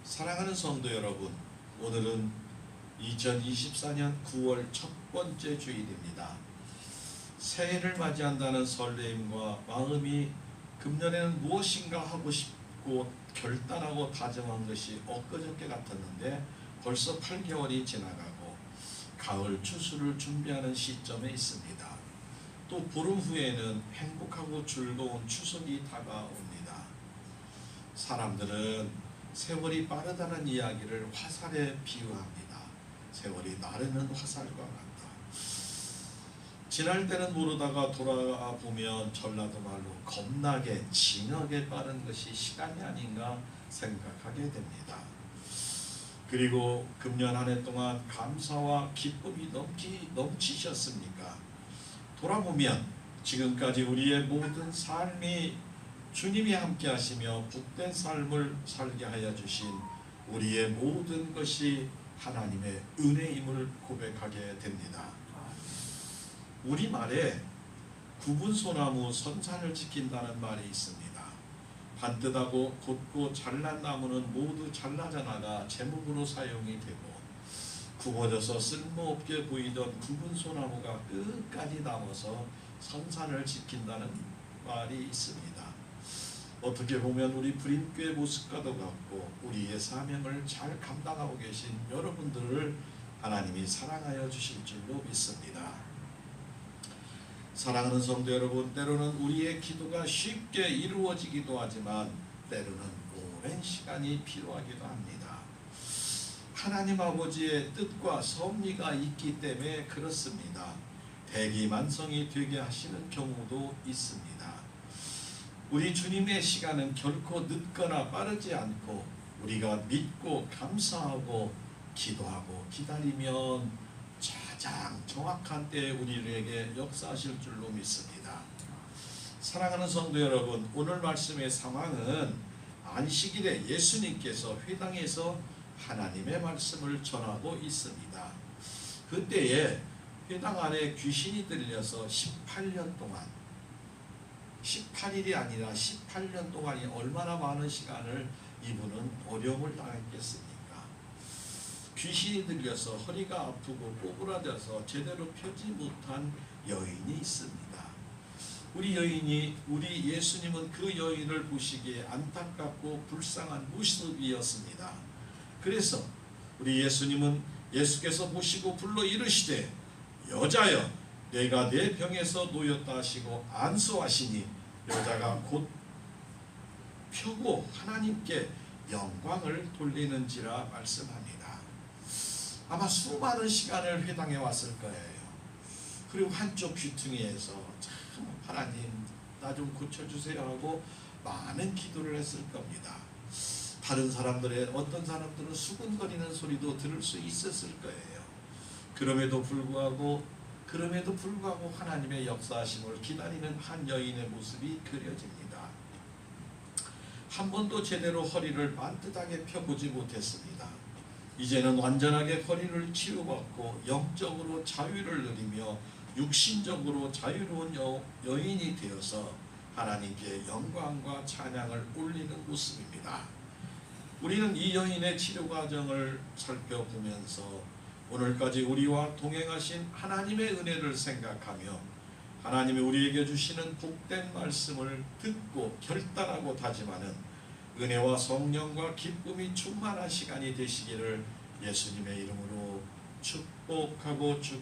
사랑하는 성도 여러분, 오늘은 2024년 9월 첫 번째 주일입니다. 새해를 맞이한다는 설레임과 마음이 금년에는 무엇인가 하고 싶고 결단하고 다정한 것이 엊그저께 같았는데 벌써 8개월이 지나가고 가을 추수를 준비하는 시점에 있습니다. 또 보름 후에는 행복하고 즐거운 추석이 다가옵니다. 사람들은 세월이 빠르다는 이야기를 화살에 비유합니다. 세월이 나르는 화살과 같다. 지날 때는 모르다가 돌아보면 전라도 말로 겁나게 진하게 빠른 것이 시간이 아닌가 생각하게 됩니다. 그리고 금년 한 해 동안 감사와 기쁨이 넘치셨습니까? 돌아보면 지금까지 우리의 모든 삶이 주님이 함께 하시며 복된 삶을 살게 하여 주신 우리의 모든 것이 하나님의 은혜임을 고백하게 됩니다. 우리말에 구분소나무 선산을 지킨다는 말이 있습니다. 반듯하고 곧고 잘난 나무는 모두 잘라져 나가 제목으로 사용이 되고 굽어져서 쓸모없게 보이던 구분소나무가 끝까지 남아서 선산을 지킨다는 말이 있습니다. 어떻게 보면 우리 불임교회 모습과도 같고 우리의 사명을 잘 감당하고 계신 여러분들을 하나님이 사랑하여 주실 줄로 믿습니다. 사랑하는 성도 여러분, 때로는 우리의 기도가 쉽게 이루어지기도 하지만 때로는 오랜 시간이 필요하기도 합니다. 하나님 아버지의 뜻과 섭리가 있기 때문에 그렇습니다. 대기만성이 되게 하시는 경우도 있습니다. 우리 주님의 시간은 결코 늦거나 빠르지 않고 우리가 믿고 감사하고 기도하고 기다리면 가장 정확한 때에 우리에게 역사하실 줄로 믿습니다. 사랑하는 성도 여러분, 오늘 말씀의 상황은 안식일에 예수님께서 회당에서 하나님의 말씀을 전하고 있습니다. 그때에 회당 안에 귀신이 들려서 18년 동안 18일이 아니라 18년 동안이 얼마나 많은 시간을 이분은 어려움을 당했겠습니까? 귀신이 들려서 허리가 아프고 꼬부라져서 제대로 펴지 못한 여인이 있습니다. 우리 예수님은 그 여인을 보시기에 안타깝고 불쌍한 모습이었습니다. 그래서 우리 예수께서 보시고 불러 이르시되 여자여 내가 내 병에서 놓였다 하시고 안수하시니 여자가 곧 펴고 하나님께 영광을 돌리는지라 말씀합니다. 아마 수많은 시간을 회당에 왔을 거예요. 그리고 한쪽 귀퉁이에서 참 하나님 나 좀 고쳐주세요 하고 많은 기도를 했을 겁니다. 다른 사람들의 어떤 사람들은 수근거리는 소리도 들을 수 있었을 거예요. 그럼에도 불구하고 하나님의 역사하심을 기다리는 한 여인의 모습이 그려집니다. 한 번도 제대로 허리를 반듯하게 펴보지 못했습니다. 이제는 완전하게 허리를 치유받고 영적으로 자유를 누리며 육신적으로 자유로운 여인이 되어서 하나님께 영광과 찬양을 올리는 모습입니다. 우리는 이 여인의 치료 과정을 살펴보면서 오늘까지 우리와 동행하신 하나님의 은혜를 생각하며 하나님이 우리에게 주시는 복된 말씀을 듣고 결단하고 다짐하는 은혜와 성령과 기쁨이 충만한 시간이 되시기를 예수님의 이름으로 축복합니다.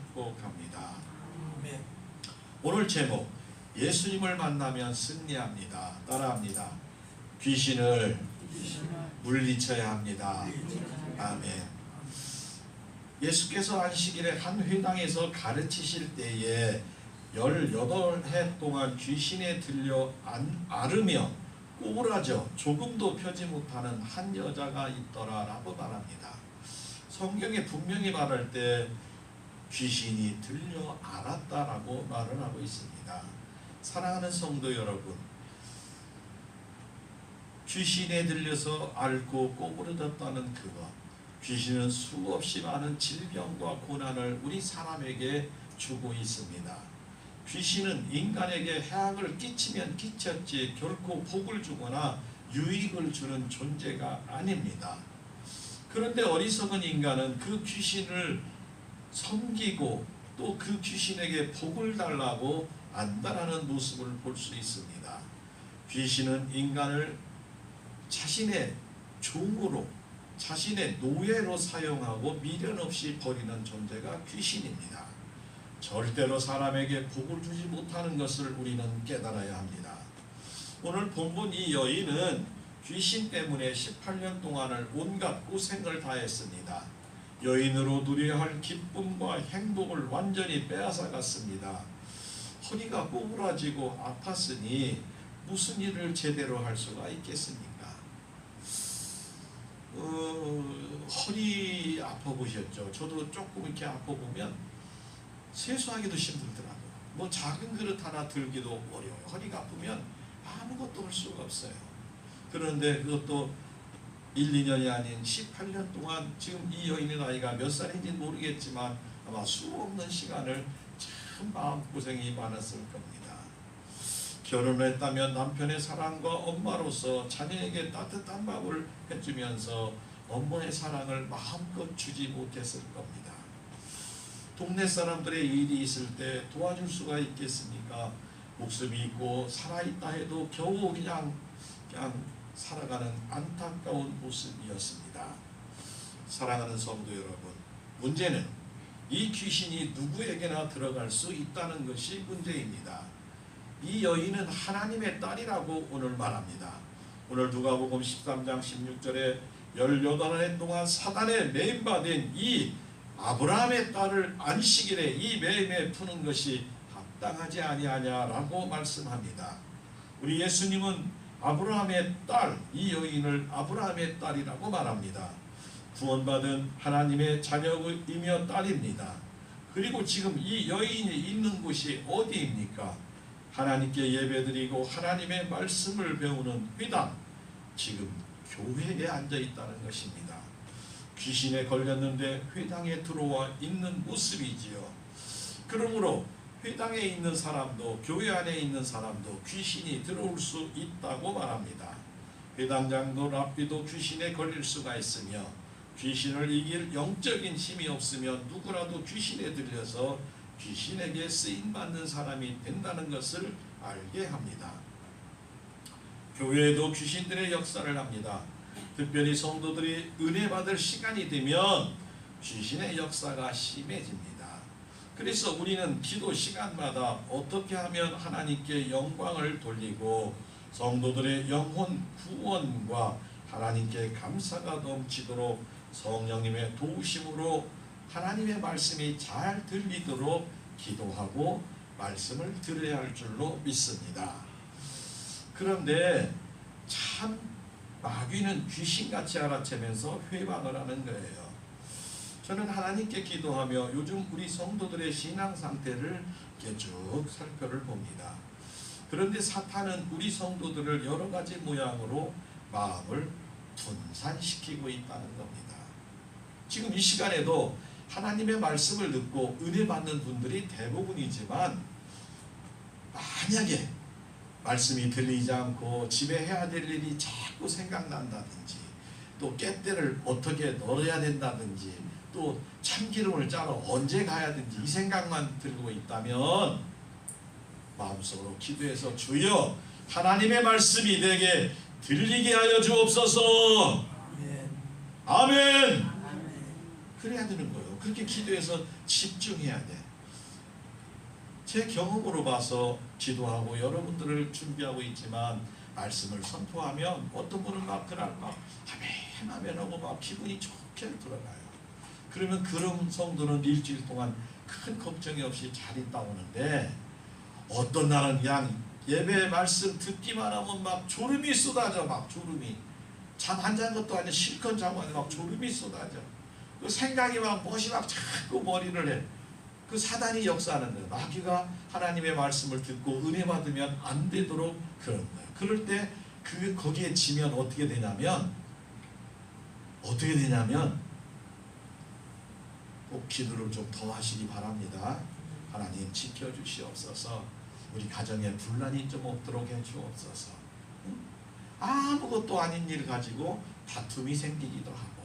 오늘 제목 예수님을 만나면 승리합니다. 따라합니다. 귀신을 물리쳐야 합니다. 아멘. 예수께서 안식일에 한 회당에서 가르치실 때에 18해 동안 귀신에 들려 앓으며 꼬부라져 조금도 펴지 못하는 한 여자가 있더라라고 말합니다. 성경에 분명히 말할 때 귀신이 들려 앓았다라고 말을 하고 있습니다. 사랑하는 성도 여러분, 귀신에 들려서 앓고 꼬부러졌다는 그것, 귀신은 수없이 많은 질병과 고난을 우리 사람에게 주고 있습니다. 귀신은 인간에게 해악을 끼치면 끼쳤지 결코 복을 주거나 유익을 주는 존재가 아닙니다. 그런데 어리석은 인간은 그 귀신을 섬기고 또 그 귀신에게 복을 달라고 안달하는 모습을 볼 수 있습니다. 귀신은 인간을 자신의 종으로, 자신의 노예로 사용하고 미련 없이 버리는 존재가 귀신입니다. 절대로 사람에게 복을 주지 못하는 것을 우리는 깨달아야 합니다. 오늘 본문 이 여인은 귀신 때문에 18년 동안을 온갖 고생을 다했습니다. 여인으로 누려야 할 기쁨과 행복을 완전히 빼앗아갔습니다. 허리가 꼬부라지고 아팠으니 무슨 일을 제대로 할 수가 있겠습니까? 허리 아파보셨죠? 저도 조금 이렇게 아파보면 세수하기도 힘들더라고요. 뭐 작은 그릇 하나 들기도 어려워요. 허리가 아프면 아무것도 할 수가 없어요. 그런데 그것도 1, 2년이 아닌 18년 동안, 지금 이 여인의 나이가 몇 살인지 모르겠지만 아마 수없는 시간을 참 마음고생이 많았을 겁니다. 결혼했다면 남편의 사랑과 엄마로서 자녀에게 따뜻한 밥을 해주면서 엄마의 사랑을 마음껏 주지 못했을 겁니다. 동네 사람들의 일이 있을 때 도와줄 수가 있겠습니까? 목숨이 있고 살아있다 해도 겨우 그냥 살아가는 안타까운 모습이었습니다. 사랑하는 성도 여러분, 문제는 이 귀신이 누구에게나 들어갈 수 있다는 것이 문제입니다. 이 여인은 하나님의 딸이라고 오늘 말합니다. 오늘 누가복음 13장 16절에 18해 동안 사단에 매임받은 이 아브라함의 딸을 안식일에 이 매임에 푸는 것이 합당하지 아니하냐라고 말씀합니다. 우리 예수님은 아브라함의 딸, 이 여인을 아브라함의 딸이라고 말합니다. 구원받은 하나님의 자녀이며 딸입니다. 그리고 지금 이 여인이 있는 곳이 어디입니까? 하나님께 예배드리고 하나님의 말씀을 배우는 회당, 지금 교회에 앉아 있다는 것입니다. 귀신에 걸렸는데 회당에 들어와 있는 모습이지요. 그러므로 회당에 있는 사람도, 교회 안에 있는 사람도 귀신이 들어올 수 있다고 말합니다. 회당장도 랍비도 귀신에 걸릴 수가 있으며, 귀신을 이길 영적인 힘이 없으면 누구라도 귀신에 들려서 귀신에게 쓰임받는 사람이 된다는 것을 알게 합니다. 교회에도 귀신들의 역사를 합니다. 특별히 성도들이 은혜 받을 시간이 되면 귀신의 역사가 심해집니다. 그래서 우리는 기도 시간마다 어떻게 하면 하나님께 영광을 돌리고 성도들의 영혼 구원과 하나님께 감사가 넘치도록 성령님의 도우심으로 하나님의 말씀이 잘 들리도록 기도하고 말씀을 들어야 할 줄로 믿습니다. 그런데 참 마귀는 귀신같이 알아채면서 회방을 하는 거예요. 저는 하나님께 기도하며 요즘 우리 성도들의 신앙 상태를 쭉 살펴를 봅니다. 그런데 사탄은 우리 성도들을 여러 가지 모양으로 마음을 분산시키고 있다는 겁니다. 지금 이 시간에도 하나님의 말씀을 듣고 은혜 받는 분들이 대부분이지만, 만약에 말씀이 들리지 않고 집에 해야 될 일이 자꾸 생각난다든지, 또 깻대를 어떻게 넣어야 된다든지, 또 참기름을 짜러 언제 가야 되는지 이 생각만 들고 있다면 마음속으로 기도해서 주여 하나님의 말씀이 내게 들리게 하여 주옵소서. 아멘. 그래야 되는 거예요. 그렇게 기도해서 집중해야 돼. 제 경험으로 봐서 기도하고 여러분들을 준비하고 있지만, 말씀을 선포하면 어떤 분은 막 그날 막 아멘 아멘 하고 막 기분이 좋게 들어가요. 그러면 그런 성도는 일주일 동안 큰 걱정이 없이 잘 있다 오는데, 어떤 날은 그냥 예배 말씀 듣기만 하면 막 졸음이 쏟아져. 막 졸음이, 잠 안 잔 것도 아니고 실컷 자고 하는데 막 졸음이 쏟아져. 그 생각이 막 멋이 막 자꾸 머리를 해. 그 사단이 역사하는 거예요. 마귀가 하나님의 말씀을 듣고 은혜 받으면 안 되도록 그런 거예요. 그럴 때 거기에 지면 어떻게 되냐면 꼭 기도를 좀 더 하시기 바랍니다. 하나님 지켜주시옵소서. 우리 가정에 분란이 좀 없도록 해주옵소서. 아무것도 아닌 일 가지고 다툼이 생기기도 하고,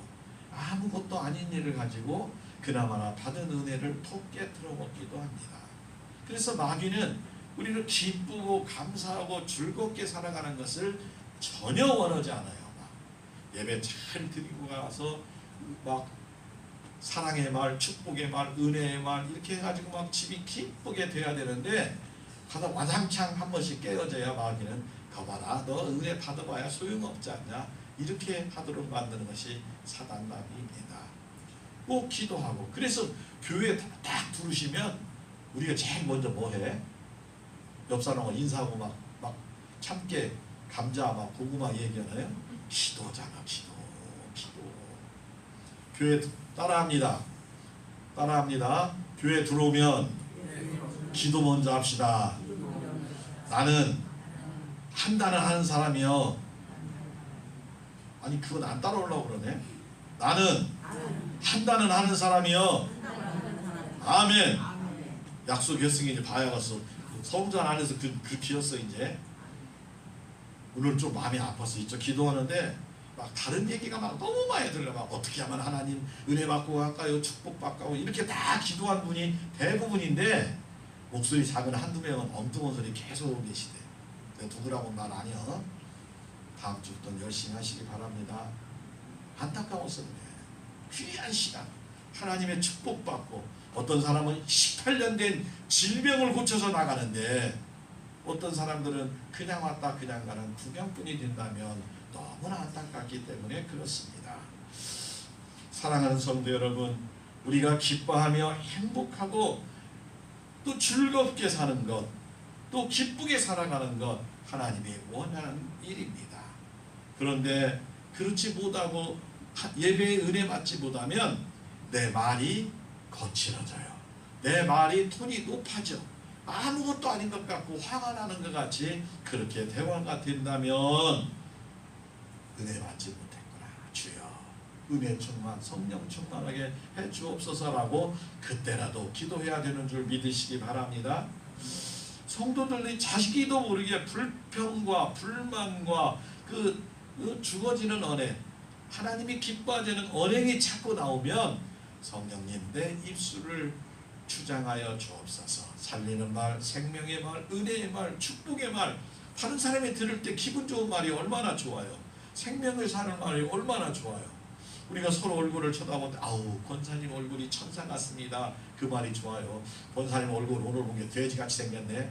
아무것도 아닌 일을 가지고 그나마나 받은 은혜를 톡 깨트려 먹기도 합니다. 그래서 마귀는 우리를 기쁘고 감사하고 즐겁게 살아가는 것을 전혀 원하지 않아요. 막 예배 잘 드리고 가서 막 사랑의 말, 축복의 말, 은혜의 말 이렇게 해가지고 막 집이 기쁘게 돼야 되는데 가다 와장창 한 번씩 깨어져야 마귀는 거봐라 너 은혜 받아봐야 소용없지 않냐 이렇게 하도록 만드는 것이 사단 마귀입니다. 꼭 기도하고 그래서 교회에 딱 부르시면 우리가 제일 먼저 뭐 해? 옆 사람하고 인사하고 막 참깨 감자 막 고구마 얘기하나요? 기도잖아. 기도. 교회 따라합니다. 교회 들어오면 기도 먼저 합시다. 나는 한다는 하는 사람이요. 아니 그건 안 따라오려고 그러네. 나는 한다는 하는 사람이요. 아멘. 약속했으니 이제 봐야겠어. 성전 안에서 그렇게였어 이제. 오늘 좀 마음이 아팠어. 이쪽 기도하는데 막 다른 얘기가 막 너무 많이 들려. 막 어떻게 하면 하나님 은혜 받고 갈까요? 축복 받고 이렇게 다 기도한 분이 대부분인데 목소리 작은 한두 명은 엉뚱한 소리 계속 계시대. 누구라고 말 아니야. 다음 주부터 열심히 하시기 바랍니다. 안타까워서 그래. 귀한 시간 하나님의 축복 받고 어떤 사람은 18년 된 질병을 고쳐서 나가는데 어떤 사람들은 그냥 왔다 그냥 가는 구경꾼이 된다면 너무나 안타깝기 때문에 그렇습니다. 사랑하는 성도 여러분, 우리가 기뻐하며 행복하고 또 즐겁게 사는 것, 또 기쁘게 살아가는 것 하나님이 원하는 일입니다. 그런데 그렇지 못하고 예배의 은혜 받지 못하면 내 말이 거칠어져요. 내 말이 톤이 높아져. 아무것도 아닌 것 같고 화가 나는 것 같이 그렇게 대화가 된다면 은혜 받지 못했구나. 주여 은혜 충만 성령 충만하게 해 주옵소서라고 그때라도 기도해야 되는 줄 믿으시기 바랍니다. 성도들이 자기도 모르게 불평과 불만과 그 죽어지는 언행 하나님이 기뻐하시는 언행이 자꾸 나오면 성령님 내 입술을 주장하여 주옵소서. 살리는 말, 생명의 말, 은혜의 말, 축복의 말 다른 사람이 들을 때 기분 좋은 말이 얼마나 좋아요. 생명을 사는 말이 얼마나 좋아요. 우리가 서로 얼굴을 쳐다볼 때 아우 권사님 얼굴이 천사 같습니다. 그 말이 좋아요. 권사님 얼굴 오늘 본 게 돼지같이 생겼네.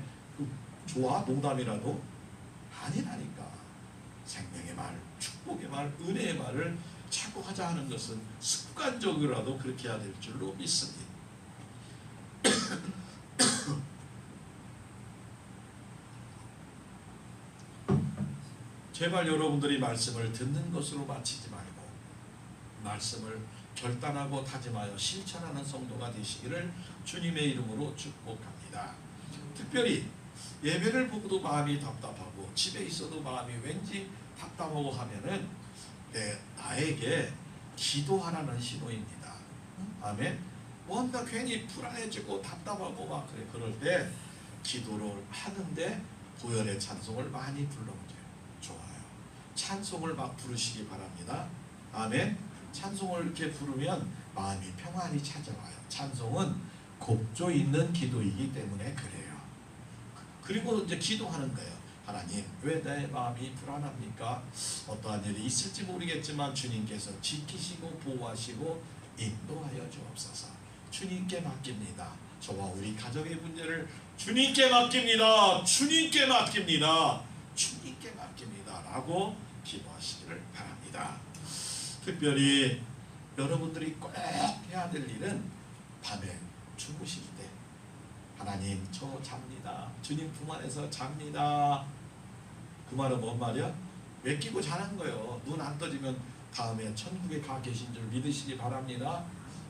좋아? 농담이라도? 아니라니까. 생명의 말, 축복의 말, 은혜의 말을 자꾸 하자 하는 것은 습관적으로라도 그렇게 해야 될 줄로 믿습니다. 제발 여러분들이 말씀을 듣는 것으로 마치지 말고 말씀을 결단하고 다짐하여 실천하는 성도가 되시기를 주님의 이름으로 축복합니다. 특별히 예배를 보고도 마음이 답답하고 집에 있어도 마음이 왠지 답답하고 하면은 나에게 기도하라는 신호입니다. 아멘. 뭔가 괜히 불안해지고 답답하고 막 그래. 그럴 때 기도를 하는데 고열의 찬송을 많이 불러보세요. 좋아요. 찬송을 막 부르시기 바랍니다. 아멘. 찬송을 이렇게 부르면 마음이 평안히 찾아와요. 찬송은 곡조 있는 기도이기 때문에 그래요. 그리고 이제 기도하는 거예요. 하나님 왜 내 마음이 불안합니까? 어떠한 일이 있을지 모르겠지만 주님께서 지키시고 보호하시고 인도하여 주옵소서. 주님께 맡깁니다. 저와 우리 가정의 문제를 주님께 맡깁니다. 주님께 맡깁니다. 주님께 맡깁니다. 라고 기도하시기를 바랍니다. 특별히 여러분들이 꼭 해야 될 일은 밤에 주무실 때 하나님 저 잡니다. 주님 품 안에서 잡니다. 그 말은 뭔 말이야? 왜 끼고 자는 거예요. 눈 안 떠지면 다음에 천국에 가 계신 줄 믿으시기 바랍니다.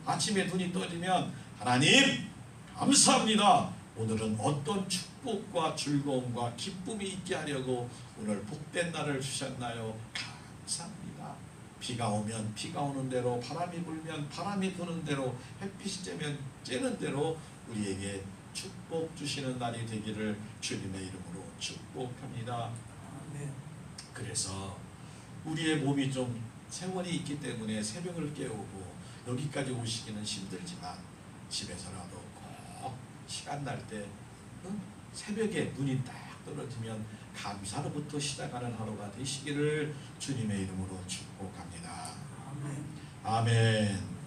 아침에 눈이 떠지면 하나님 감사합니다. 오늘은 어떤 축복과 즐거움과 기쁨이 있게 하려고 오늘 복된 날을 주셨나요? 감사합니다. 비가 오면 비가 오는 대로 바람이 불면 바람이 부는 대로 햇빛이 쬐면 쬐는 대로 우리에게 축복 주시는 날이 되기를 주님의 이름으로 축복합니다. 그래서 우리의 몸이 좀 세월이 있기 때문에 새벽을 깨우고 여기까지 오시기는 힘들지만 집에서라도 꼭 시간 날 때 새벽에 눈이 딱 떨어지면 감사로부터 시작하는 하루가 되시기를 주님의 이름으로 축복합니다. 아멘.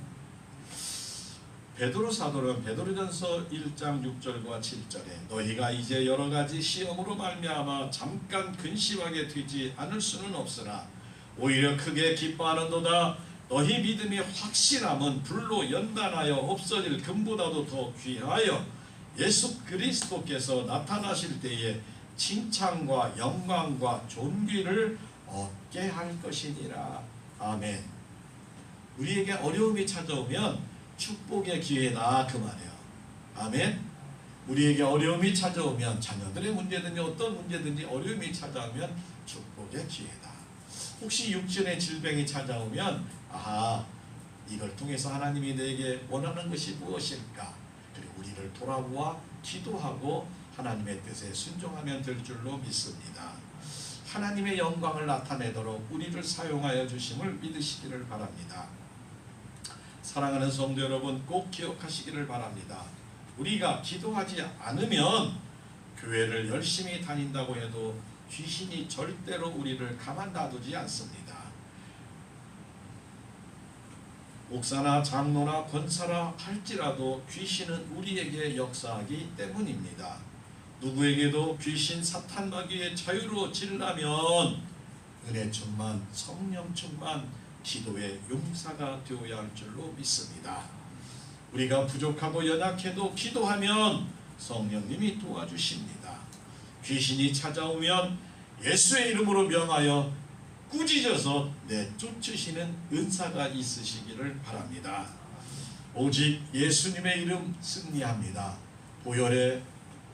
베드로 사도는 베드로전서 1장 6절과 7절에 너희가 이제 여러가지 시험으로 말미암아 잠깐 근심하게 되지 않을 수는 없으나 오히려 크게 기뻐하는도다. 너희 믿음이 확실함은 불로 연단하여 없어질 금보다도 더 귀하여 예수 그리스도께서 나타나실 때에 칭찬과 영광과 존귀를 얻게 할 것이니라. 아멘. 우리에게 어려움이 찾아오면 축복의 기회다 그 말이에요. 아멘. 우리에게 어려움이 찾아오면 자녀들의 문제든지 어떤 문제든지 어려움이 찾아오면 축복의 기회다. 혹시 육신의 질병이 찾아오면 이걸 통해서 하나님이 내게 원하는 것이 무엇일까? 그리고 우리를 돌아보아 기도하고 하나님의 뜻에 순종하면 될 줄로 믿습니다. 하나님의 영광을 나타내도록 우리를 사용하여 주심을 믿으시기를 바랍니다. 사랑하는 성도 여러분, 꼭 기억하시기를 바랍니다. 우리가 기도하지 않으면 교회를 열심히 다닌다고 해도 귀신이 절대로 우리를 가만 놔두지 않습니다. 목사나 장로나 권사라 할지라도 귀신은 우리에게 역사하기 때문입니다. 누구에게도 귀신 사탄 마귀의 자유로워지려면 은혜 충만, 성령 충만, 기도의 용사가 되어야 할 줄로 믿습니다. 우리가 부족하고 연약해도 기도하면 성령님이 도와주십니다. 귀신이 찾아오면 예수의 이름으로 명하여 꾸짖어서 내쫓으시는 은사가 있으시기를 바랍니다. 오직 예수님의 이름 승리합니다. 보혈의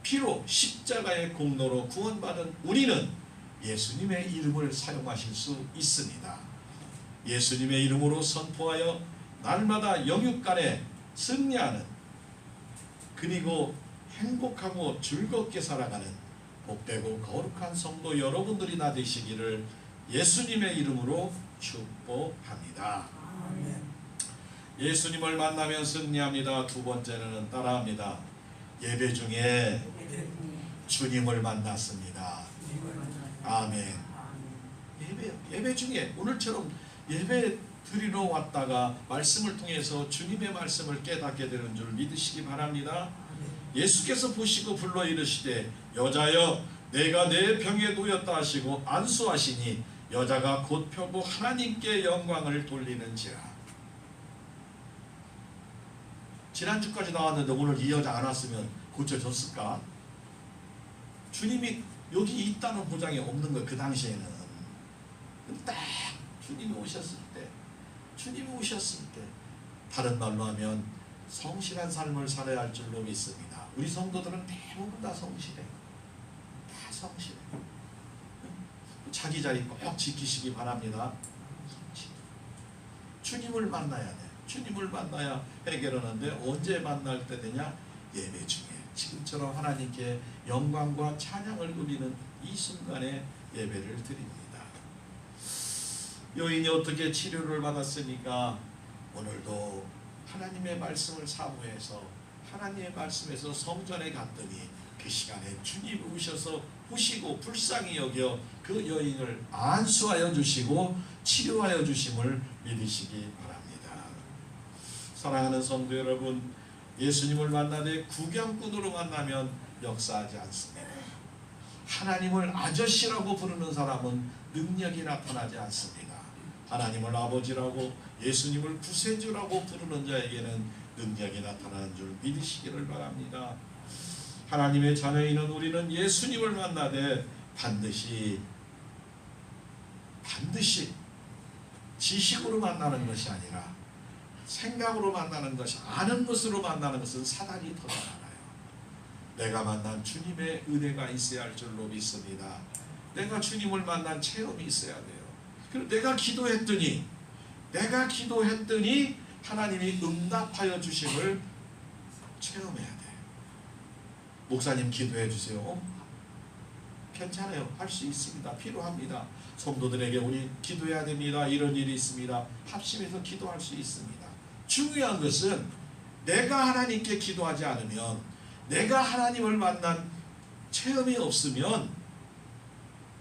피로 십자가의 공로로 구원받은 우리는 예수님의 이름을 사용하실 수 있습니다. 예수님의 이름으로 선포하여 날마다 영육간에 승리하는, 그리고 행복하고 즐겁게 살아가는 복되고 거룩한 성도 여러분들이 다 되시기를 예수님의 이름으로 축복합니다. 예수님을 만나면 승리합니다. 두 번째는 따라합니다. 예배 중에 주님을 만났습니다. 아멘. 예배 중에 오늘처럼 예배 드리러 왔다가 말씀을 통해서 주님의 말씀을 깨닫게 되는 줄 믿으시기 바랍니다. 예수께서 보시고 불러 이르시되 여자여 내가 내 병에 놓였다 하시고 안수하시니 여자가 곧 펴고 하나님께 영광을 돌리는지라. 지난주까지 나왔는데 오늘 이 여자 안 왔으면 고쳐졌을까? 주님이 여기 있다는 보장이 없는 거예요. 그 당시에는 딱 주님이 오셨을 때, 다른 말로 하면 성실한 삶을 살아야 할 줄로 믿습니다. 우리 성도들은 대부분 다 성실해. 다 성실해. 자기 자리 꼭 지키시기 바랍니다. 주님을 만나야 돼. 주님을 만나야 해결하는데 언제 만날 때 되냐? 예배 중에. 지금처럼 하나님께 영광과 찬양을 누리는 이 순간에 예배를 드립니다. 여인이 어떻게 치료를 받았습니까? 오늘도 하나님의 말씀을 사모해서 하나님의 말씀에서 성전에 갔더니 그 시간에 주님이 오셔서 보시고 불쌍히 여겨 그 여인을 안수하여 주시고 치료하여 주심을 믿으시기 바랍니다. 사랑하는 성도 여러분, 예수님을 만나되 구경꾼으로 만나면 역사하지 않습니다. 하나님을 아저씨라고 부르는 사람은 능력이 나타나지 않습니다. 하나님을 아버지라고 예수님을 구세주라고 부르는 자에게는 능력이 나타나는 줄 믿으시기를 바랍니다. 하나님의 자녀이는 우리는 예수님을 만나되 반드시 지식으로 만나는 것이 아니라 생각으로 만나는 것이, 아는 것으로 만나는 것은 사단이 더 많아요. 내가 만난 주님의 은혜가 있어야 할 줄로 믿습니다. 내가 주님을 만난 체험이 있어야 돼요. 그리고 내가 기도했더니 하나님이 응답하여 주심을 체험해야 돼. 목사님 기도해 주세요. 괜찮아요. 할 수 있습니다. 필요합니다. 성도들에게 우리 기도해야 됩니다. 이런 일이 있습니다. 합심해서 기도할 수 있습니다. 중요한 것은 내가 하나님께 기도하지 않으면, 내가 하나님을 만난 체험이 없으면,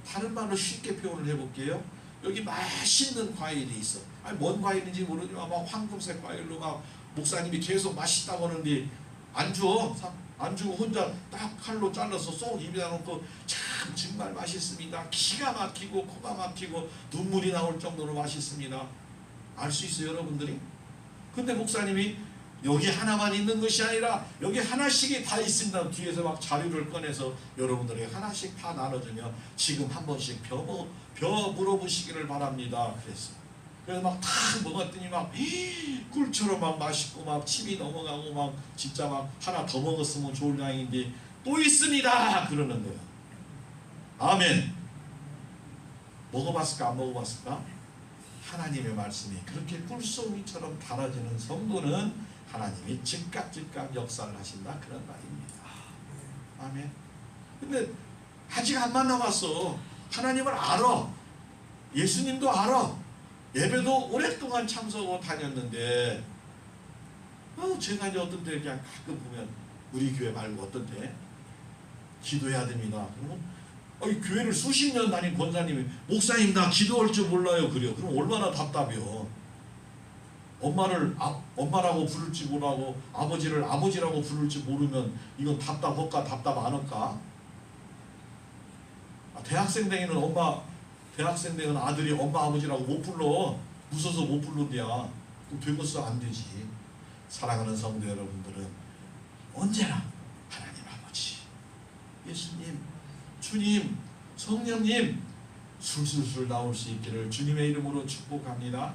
다른 말로 쉽게 표현을 해볼게요. 여기 맛있는 과일이 있어. 아니 뭔 과일인지 모르지만 막 황금색 과일로 막 목사님이 계속 맛있다고 하는데 안 줘. 안 주고 혼자 딱 칼로 잘라서 쏙 입에다 놓고 참 정말 맛있습니다. 기가 막히고 코가 막히고 눈물이 나올 정도로 맛있습니다. 알 수 있어요, 여러분들이? 근데 목사님이 여기 하나만 있는 것이 아니라 여기 하나씩이 다 있습니다. 뒤에서 막 자료를 꺼내서 여러분들에게 하나씩 다 나눠주며 지금 한 번씩 벼 물어보시기를 바랍니다. 그래서 막 다 먹었더니 막 꿀처럼 막 맛있고 막 침이 넘어가고 막 진짜 막 하나 더 먹었으면 좋을 양인데 또 있습니다 그러는 거예요. 아멘. 먹어봤을까 안 먹어봤을까? 하나님의 말씀이 그렇게 꿀송이처럼 달아지는 성도는 하나님이 즉각 역사를 하신다 그런 말입니다. 아멘. 근데 아직 안 만나봤어. 하나님을 알아. 예수님도 알아. 예배도 오랫동안 참석하고 다녔는데 제가 이제 어떤 때 그냥 가끔 보면 우리 교회 말고 어떤 때 기도해야 됩니다. 그러면 교회를 수십 년 다닌 권사님이 목사님 나 기도할 줄 몰라요 그래요. 그럼 얼마나 답답해요. 엄마라고 부를지 모르고 아버지를 아버지라고 부를지 모르면 이건 답답할까 답답 안 할까? 대학생 되는 아들이 엄마 아버지라고 못 불러. 무서워서 못 부른대야. 그럼 되겠어? 안 되지. 사랑하는 성도 여러분들은 언제나 하나님 아버지, 예수님, 주님, 성령님 술술술 나올 수 있기를 주님의 이름으로 축복합니다.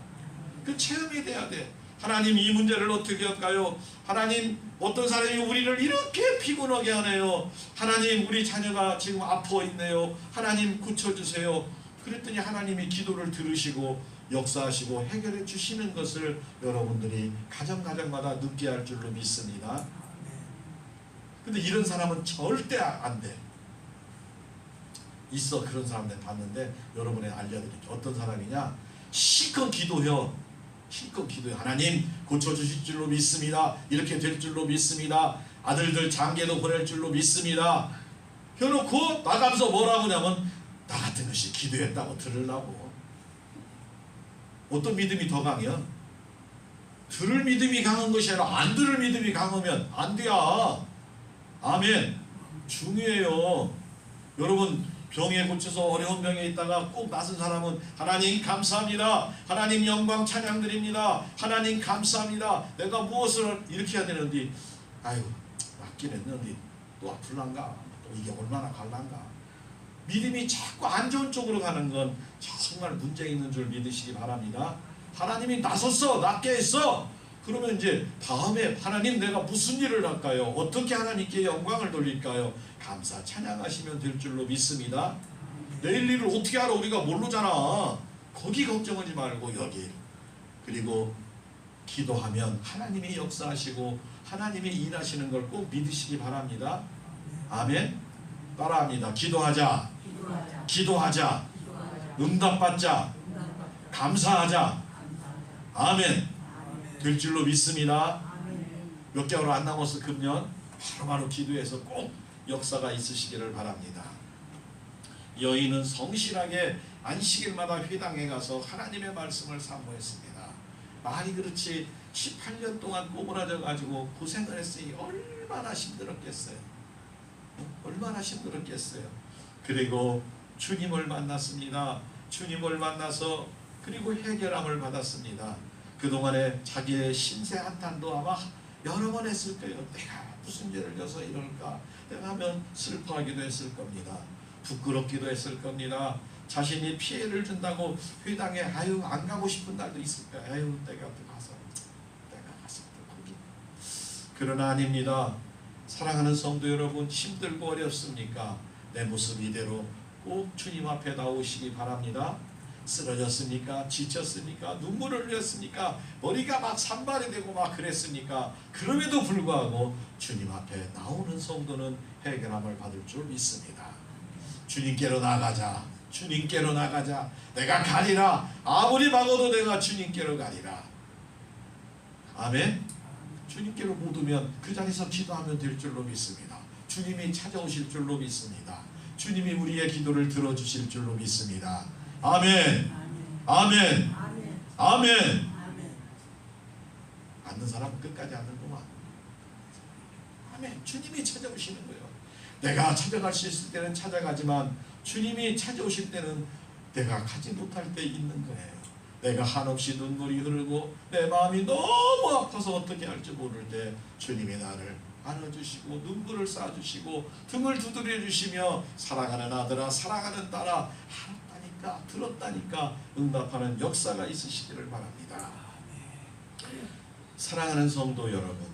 그 체험이 돼야 돼. 하나님 이 문제를 어떻게 할까요? 하나님 어떤 사람이 우리를 이렇게 피곤하게 하네요. 하나님 우리 자녀가 지금 아파 있네요. 하나님 고쳐주세요. 그랬더니 하나님이 기도를 들으시고 역사하시고 해결해 주시는 것을 여러분들이 가정마다 느끼할 줄로 믿습니다. 근데 이런 사람은 절대 안 돼. 있어. 그런 사람들 봤는데 여러분에 알려드릴게요. 어떤 사람이냐? 실컷 기도해요. 하나님 고쳐주실 줄로 믿습니다. 이렇게 될 줄로 믿습니다. 아들들 장계도 보낼 줄로 믿습니다. 해놓고 나가면서 뭐라고 하냐면 나 같은 것이 기도했다고 들으려고. 어떤 믿음이 더 강해요? 들을 믿음이 강한 것이 아니라 안 들을 믿음이 강하면 안 돼요. 아멘. 중요해요. 여러분 병에 고쳐서 어려운 병에 있다가 꼭 낫은 사람은 하나님 감사합니다. 하나님 영광 찬양 드립니다. 하나님 감사합니다. 내가 무엇을 이렇게 해야 되는데 아유 낫긴 했는데 또 아플란가? 또 이게 얼마나 갈란가? 믿음이 자꾸 안 좋은 쪽으로 가는 건 정말 문제 있는 줄 믿으시기 바랍니다. 하나님이 나섰어. 낫게 했어. 그러면 이제 다음에 하나님 내가 무슨 일을 할까요? 어떻게 하나님께 영광을 돌릴까요? 감사 찬양하시면 될 줄로 믿습니다. 내일 일을 어떻게 알아? 우리가 모르잖아. 거기 걱정하지 말고 여기. 그리고 기도하면 하나님이 역사하시고 하나님이 일하시는 걸 꼭 믿으시기 바랍니다. 아멘. 따라합니다. 기도하자. 응답받자. 감사하자. 아멘. 될 줄로 믿습니다. 몇 개월 안 남았어. 금년 바로 기도해서 꼭 역사가 있으시기를 바랍니다. 여인은 성실하게 안식일마다 회당에 가서 하나님의 말씀을 사모했습니다. 말이 그렇지 18년 동안 꼬부라져 가지고 고생을 했으니 얼마나 힘들었겠어요. 그리고 주님을 만났습니다. 주님을 만나서 그리고 해결함을 받았습니다. 그동안에 자기의 신세 한탄도 아마 여러 번 했을 거예요. 내가 무슨 죄를 져서 이럴까? 내가 하면 슬퍼하기도 했을 겁니다. 부끄럽기도 했을 겁니다. 자신이 피해를 준다고 회당에 안 가고 싶은 날도 있을 거예요. 내가 가서 또 거기. 그러나 아닙니다. 사랑하는 성도 여러분, 힘들고 어렵습니까? 내 모습 이대로 꼭 주님 앞에 나오시기 바랍니다. 쓰러졌습니까? 지쳤습니까? 눈물을 흘렸습니까? 머리가 막 산발이 되고 막 그랬습니까? 그럼에도 불구하고 주님 앞에 나오는 성도는 해결함을 받을 줄 믿습니다. 주님께로 나가자. 주님께로 나가자. 내가 가리라. 아무리 막아도 내가 주님께로 가리라. 아멘. 주님께로 못 오면 그 자리에서 기도하면 될 줄로 믿습니다. 주님이 찾아오실 줄로 믿습니다. 주님이 우리의 기도를 들어주실 줄로 믿습니다. 아멘. 아멘. 아멘. 앉는 사람은 끝까지 앉는구만. 아멘. 주님이 찾아오시는 거예요. 내가 찾아갈 수 있을 때는 찾아가지만 주님이 찾아오실 때는 내가 가지 못할 때 있는 거예요. 내가 한없이 눈물이 흐르고 내 마음이 너무 아파서 어떻게 할지 모를 때 주님이 나를 안아주시고 눈물을 쏴주시고 등을 두드려 주시며 사랑하는 아들아 사랑하는 딸아 알았다니까 들었다니까 응답하는 역사가 있으시기를 바랍니다. 사랑하는 성도 여러분,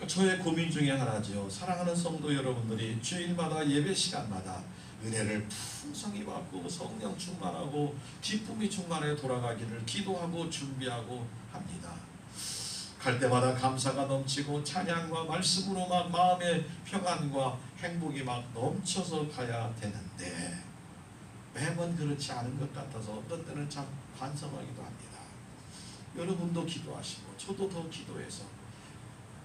저의 고민 중에 하나죠. 사랑하는 성도 여러분들이 주일마다 예배 시간마다 은혜를 풍성히 받고 성령 충만하고 기쁨이 충만해 돌아가기를 기도하고 준비하고 합니다. 갈 때마다 감사가 넘치고 찬양과 말씀으로 막 마음의 평안과 행복이 막 넘쳐서 가야 되는데 매번 그렇지 않은 것 같아서 어떤 때는 참 반성하기도 합니다. 여러분도 기도하시고 저도 더 기도해서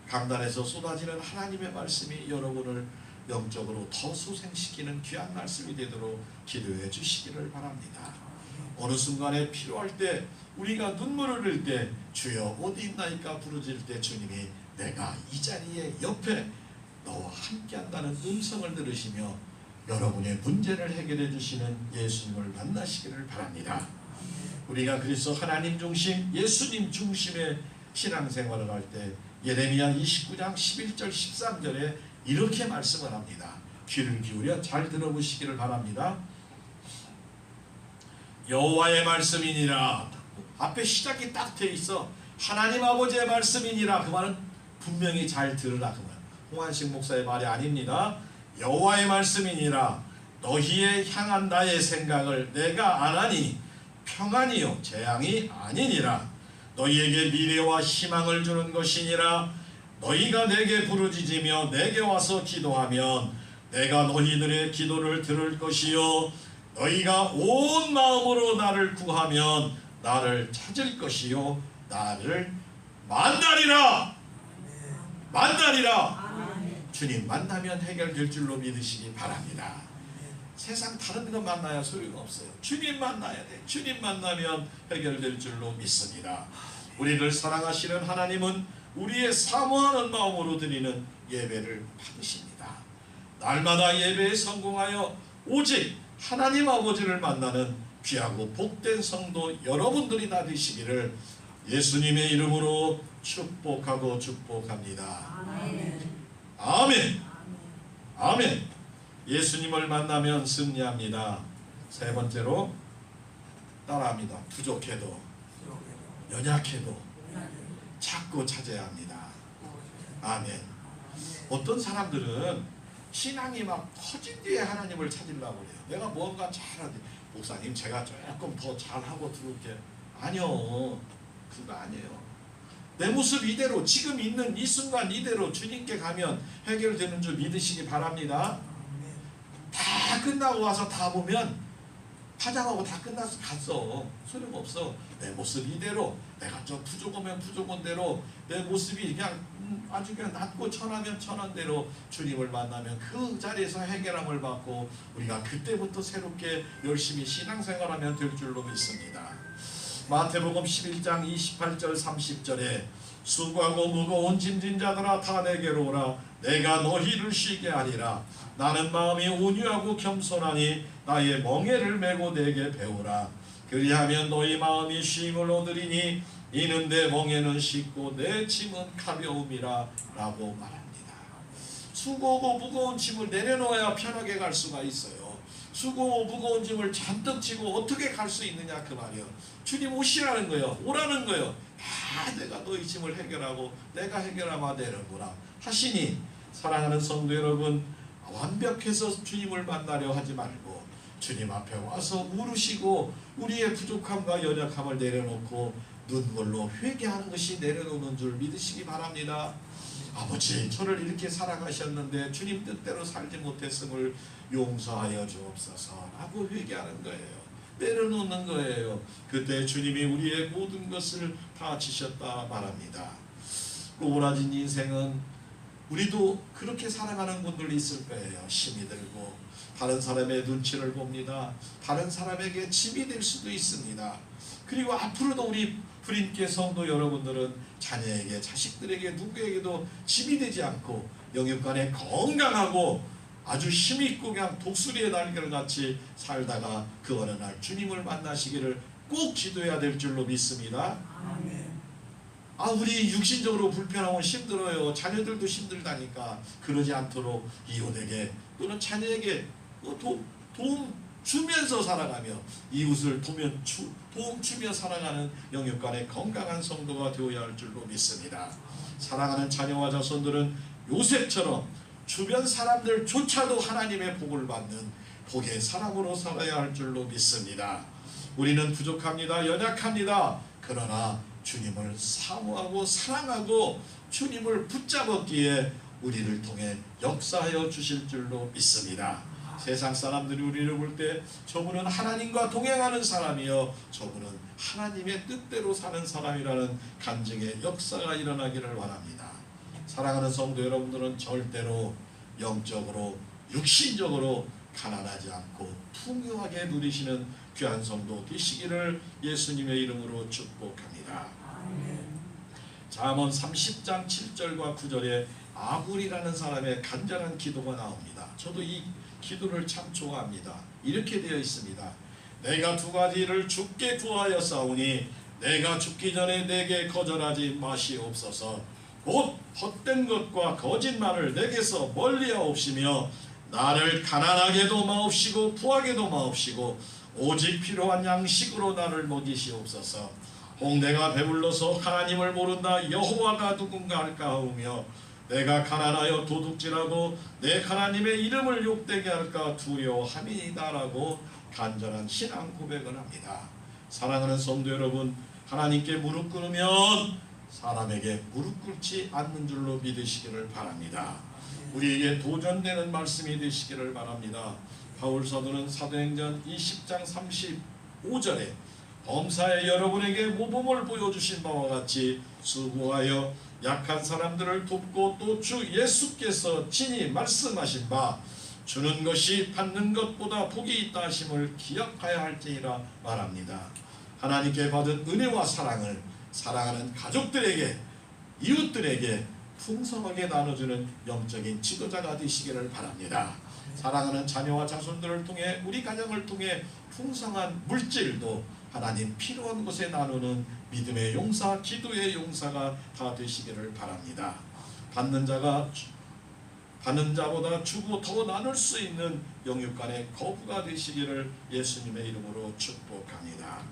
강단에서 쏟아지는 하나님의 말씀이 여러분을 영적으로 더 소생시키는 귀한 말씀이 되도록 기도해 주시기를 바랍니다. 어느 순간에 필요할 때 우리가 눈물을 흘릴 때 주여 어디 있나이까 부르질 때 주님이 내가 이 자리에 옆에 너와 함께 한다는 음성을 들으시며 여러분의 문제를 해결해 주시는 예수님을 만나시기를 바랍니다. 우리가 그래서 하나님 중심 예수님 중심의 신앙생활을 할 때 예레미야 29장 11절 13절에 이렇게 말씀을 합니다. 귀를 기울여 잘 들어보시기를 바랍니다. 여호와의 말씀이니라. 앞에 시작이 딱 돼 있어. 하나님 아버지의 말씀이니라. 그 말은 분명히 잘 들으라. 그 말. 홍한식 목사의 말이 아닙니다. 여호와의 말씀이니라. 너희의 향한 나의 생각을 내가 아나니 평안이요 재앙이 아니니라. 너희에게 미래와 희망을 주는 것이니라. 너희가 내게 부르짖으며 내게 와서 기도하면 내가 너희들의 기도를 들을 것이요 너희가 온 마음으로 나를 구하면 나를 찾을 것이요 나를 만나리라. 만나리라. 주님 만나면 해결될 줄로 믿으시기 바랍니다. 세상 다른 거 만나야 소용없어요. 주님 만나야 돼. 주님 만나면 해결될 줄로 믿습니다. 우리를 사랑하시는 하나님은 우리의 사모하는 마음으로 드리는 예배를 받으십니다. 날마다 예배에 성공하여 오직 하나님 아버지를 만나는 귀하고 복된 성도 여러분들이 다 되시기를 예수님의 이름으로 축복하고 축복합니다. 아멘. 아멘. 아멘. 예수님을 만나면 승리합니다. 세 번째로 따라합니다. 부족해도 연약해도 찾고 찾아야 합니다. 아멘. 어떤 사람들은 신앙이 막 커진 뒤에 하나님을 찾으려고 그래요. 내가 뭔가 잘하지. 목사님 제가 조금 더 잘하고 들어올게. 아니요. 그거 아니에요. 내 모습 이대로 지금 있는 이 순간 이대로 주님께 가면 해결되는 줄 믿으시기 바랍니다. 다 끝나고 와서 다 보면 파장하고 다 끝나서 갔어. 소용없어. 내 모습 이대로 내가 좀 부족하면 부족한 대로 내 모습이 그냥 아주 그냥 낮고 천하면 천한 대로 주님을 만나면 그 자리에서 해결함을 받고 우리가 그때부터 새롭게 열심히 신앙생활하면 될 줄로 믿습니다. 마태복음 11장 28절 30절에 수고하고 무거운 짐진 자들아 다 내게로 오라. 내가 너희를 쉬게 하리라. 나는 마음이 온유하고 겸손하니 나의 멍에를 메고 내게 배우라. 그리하면 너희 마음이 쉼을 얻으리니 이는 내 멍에는 쉽고 내 짐은 가벼움이라 라고 말합니다. 수고하고 무거운 짐을 내려놓아야 편하게 갈 수가 있어요. 수고하고 무거운 짐을 잔뜩 지고 어떻게 갈 수 있느냐 그 말이요. 주님 오시라는 거예요. 오라는 거예요. 내가 너희 짐을 해결하고 내가 해결하마 되는구나 하시니 사랑하는 성도 여러분 완벽해서 주님을 만나려 하지 말고 주님 앞에 와서 물으시고 우리의 부족함과 연약함을 내려놓고 눈물로 회개하는 것이 내려놓는 줄 믿으시기 바랍니다. 아버지, 저를 이렇게 사랑하셨는데 주님 뜻대로 살지 못했음을 용서하여 주옵소서 라고 회개하는 거예요. 내려놓는 거예요. 그때 주님이 우리의 모든 것을 다 지셨다 말합니다. 꼬부라진 인생은 우리도 그렇게 살아가는 분들이 있을 거예요. 힘이 들고 다른 사람의 눈치를 봅니다. 다른 사람에게 짐이 될 수도 있습니다. 그리고 앞으로도 우리 불임계 성도 여러분들은 자녀에게, 자식들에게, 누구에게도 짐이 되지 않고 영육간에 건강하고 아주 힘있고 그냥 독수리의 날개를 같이 살다가 그 어느 날 주님을 만나시기를 꼭 기도해야 될 줄로 믿습니다. 아멘. 우리 육신적으로 불편하고 힘들어요. 자녀들도 힘들다니까. 그러지 않도록 이웃에게 또는 자녀에게 도움 주면서 살아가며 이웃을 도움 주며 살아가는 영육간의 건강한 성도가 되어야 할 줄로 믿습니다. 사랑하는 자녀와 자손들은 요셉처럼 주변 사람들조차도 하나님의 복을 받는 복의 사람으로 살아야 할 줄로 믿습니다. 우리는 부족합니다. 연약합니다. 그러나 주님을 사모하고 사랑하고 주님을 붙잡았기에 우리를 통해 역사하여 주실 줄로 믿습니다. 세상 사람들이 우리를 볼 때 저분은 하나님과 동행하는 사람이요, 저분은 하나님의 뜻대로 사는 사람이라는 간증의 역사가 일어나기를 바랍니다. 사랑하는 성도 여러분들은 절대로 영적으로 육신적으로 가난하지 않고 풍요하게 누리시는 귀한 성도 되시기를 예수님의 이름으로 축복합니다. 잠언 30장 7절과 9절에 아굴이라는 사람의 간절한 기도가 나옵니다. 저도 이 기도를 참 좋아합니다. 이렇게 되어 있습니다. 내가 두 가지를 주께 구하여 싸우니 내가 죽기 전에 내게 거절하지 마시옵소서. 곧 헛된 것과 거짓말을 내게서 멀리하옵시며 나를 가난하게도 마옵시고 부하게도 마옵시고 오직 필요한 양식으로 나를 먹이시옵소서. 혹 내가 배불러서 하나님을 모른다 여호와가 누군가 할까 하오며 내가 가난하여 도둑질하고 내 하나님의 이름을 욕되게 할까 두려워함이다라고 간절한 신앙 고백을 합니다. 사랑하는 성도 여러분, 하나님께 무릎 꿇으면 사람에게 무릎 꿇지 않는 줄로 믿으시기를 바랍니다. 우리에게 도전되는 말씀이 되시기를 바랍니다. 바울 사도는 사도행전 20장 35절에 범사에 여러분에게 모범을 보여주신 바와 같이 수고하여 약한 사람들을 돕고 또 주 예수께서 친히 말씀하신 바 주는 것이 받는 것보다 복이 있다 하심을 기억하여 할지니라 말합니다. 하나님께 받은 은혜와 사랑을 사랑하는 가족들에게, 이웃들에게 풍성하게 나눠주는 영적인 지도자가 되시기를 바랍니다. 사랑하는 자녀와 자손들을 통해 우리 가정을 통해 풍성한 물질도 하나님 필요한 곳에 나누는 믿음의 용사, 기도의 용사가 다 되시기를 바랍니다. 받는 자보다 주고 더 나눌 수 있는 영육간의 거부가 되시기를 예수님의 이름으로 축복합니다.